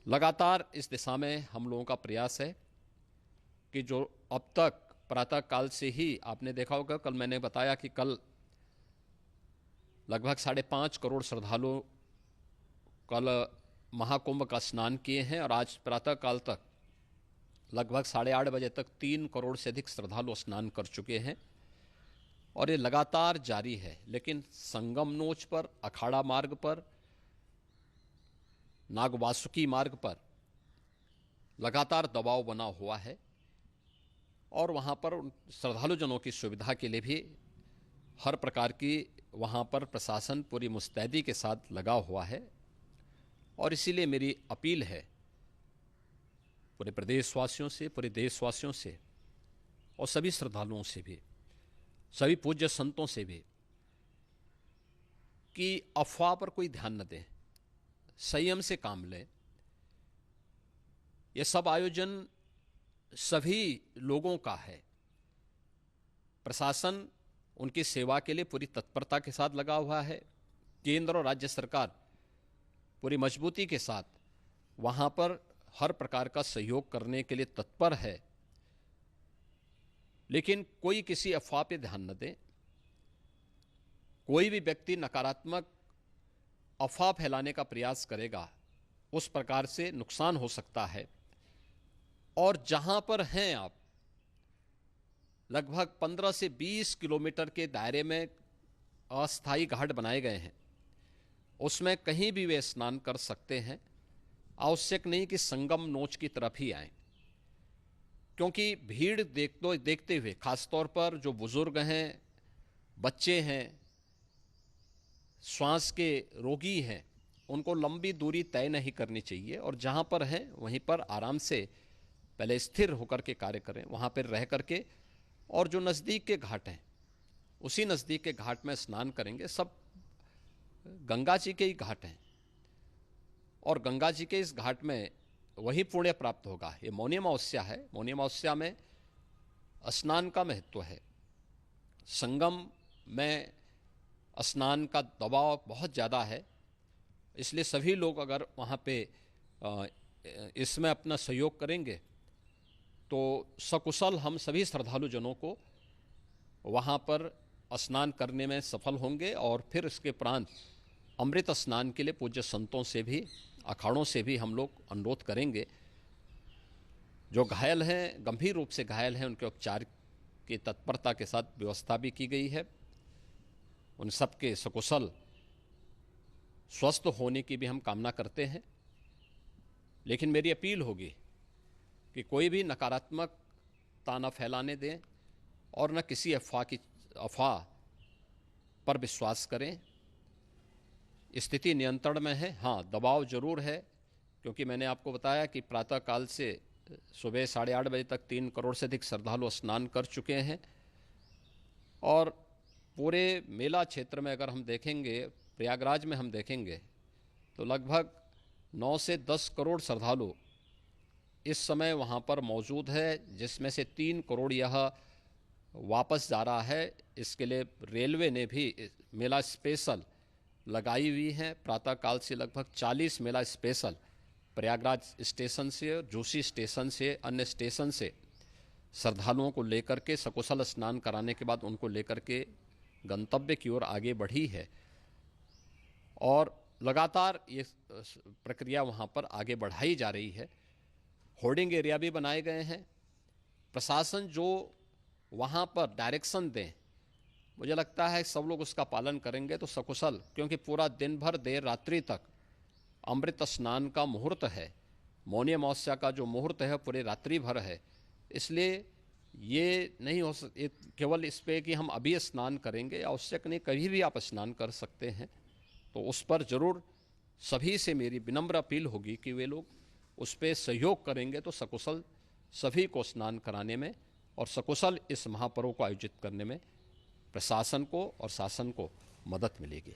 लगातार इस दिशा में हम लोगों का प्रयास है कि जो अब तक प्रातः काल से ही आपने देखा होगा, कल मैंने बताया कि कल लगभग 5.5 करोड़ श्रद्धालु कल महाकुंभ का स्नान किए हैं और आज प्रातः काल तक लगभग 8:30 बजे तक 3 करोड़ से अधिक श्रद्धालु स्नान कर चुके हैं और ये लगातार जारी है। लेकिन संगम नोच पर, अखाड़ा मार्ग पर, नागवासुकी मार्ग पर लगातार दबाव बना हुआ है और वहाँ पर श्रद्धालुजनों की सुविधा के लिए भी हर प्रकार की वहाँ पर प्रशासन पूरी मुस्तैदी के साथ लगा हुआ है। और इसीलिए मेरी अपील है पूरे प्रदेशवासियों से, पूरे देशवासियों से और सभी श्रद्धालुओं से भी, सभी पूज्य संतों से भी कि अफवाह पर कोई ध्यान न दें, संयम से काम लें। ये सब आयोजन सभी लोगों का है। प्रशासन उनकी सेवा के लिए पूरी तत्परता के साथ लगा हुआ है। केंद्र और राज्य सरकार पूरी मजबूती के साथ वहाँ पर हर प्रकार का सहयोग करने के लिए तत्पर है। लेकिन कोई किसी अफवाह पर ध्यान न दे। कोई भी व्यक्ति नकारात्मक अफवाह फैलाने का प्रयास करेगा, उस प्रकार से नुकसान हो सकता है। और जहां पर हैं आप, लगभग 15 से 20 किलोमीटर के दायरे में अस्थायी घाट बनाए गए हैं, उसमें कहीं भी वे स्नान कर सकते हैं। आवश्यक नहीं कि संगम नोच की तरफ ही आएं, क्योंकि भीड़ देखते हुए खासतौर पर जो बुजुर्ग हैं, बच्चे हैं, श्वास के रोगी हैं, उनको लंबी दूरी तय नहीं करनी चाहिए और जहाँ पर हैं वहीं पर आराम से पहले स्थिर होकर के कार्य करें, वहाँ पर रह करके। और जो नज़दीक के घाट हैं, उसी नज़दीक के घाट में स्नान करेंगे। सब गंगा जी के ही घाट हैं और गंगा जी के इस घाट में वही पुण्य प्राप्त होगा। ये मौनी अमावस्या है। मौनी अमावस्या में स्नान का महत्व है। संगम में स्नान का दबाव बहुत ज़्यादा है, इसलिए सभी लोग अगर वहाँ पे इसमें अपना सहयोग करेंगे तो सकुशल हम सभी श्रद्धालुजनों को वहाँ पर स्नान करने में सफल होंगे। और फिर इसके उपरांत अमृत स्नान के लिए पूज्य संतों से भी, अखाड़ों से भी हम लोग अनुरोध करेंगे। जो घायल हैं, गंभीर रूप से घायल हैं, उनके उपचार की तत्परता के साथ व्यवस्था भी की गई है। उन सबके सकुशल स्वस्थ होने की भी हम कामना करते हैं। लेकिन मेरी अपील होगी कि कोई भी नकारात्मकता न फैलाने दें और न किसी अफवाह पर विश्वास करें। स्थिति नियंत्रण में है। हाँ, दबाव जरूर है, क्योंकि मैंने आपको बताया कि प्रातःकाल से सुबह 8:30 बजे तक 3 करोड़ से अधिक श्रद्धालु स्नान कर चुके हैं। और पूरे मेला क्षेत्र में अगर हम देखेंगे, प्रयागराज में हम देखेंगे तो लगभग 9 से 10 करोड़ श्रद्धालु इस समय वहाँ पर मौजूद है, जिसमें से 3 करोड़ यह वापस जा रहा है। इसके लिए रेलवे ने भी मेला स्पेशल लगाई हुई है। प्रातःकाल से लगभग 40 मेला स्पेशल प्रयागराज स्टेशन से, जोशी स्टेशन से, अन्य स्टेशन से श्रद्धालुओं को लेकर के सकुशल स्नान कराने के बाद उनको लेकर के गंतव्य की ओर आगे बढ़ी है। और लगातार ये प्रक्रिया वहाँ पर आगे बढ़ाई जा रही है। होर्डिंग एरिया भी बनाए गए हैं। प्रशासन जो वहाँ पर डायरेक्शन दें, मुझे लगता है सब लोग उसका पालन करेंगे तो सकुशल, क्योंकि पूरा दिन भर देर रात्रि तक अमृत स्नान का मुहूर्त है। मौनी अमावस्या का जो मुहूर्त है पूरे रात्रि भर है। इसलिए ये नहीं हो केवल इस पे कि हम अभी स्नान करेंगे, आवश्यक नहीं, कभी भी आप स्नान कर सकते हैं। तो उस पर ज़रूर सभी से मेरी विनम्र अपील होगी कि वे लोग उस पर सहयोग करेंगे तो सकुशल सभी को स्नान कराने में और सकुशल इस महापर्व को आयोजित करने में प्रशासन को और शासन को मदद मिलेगी।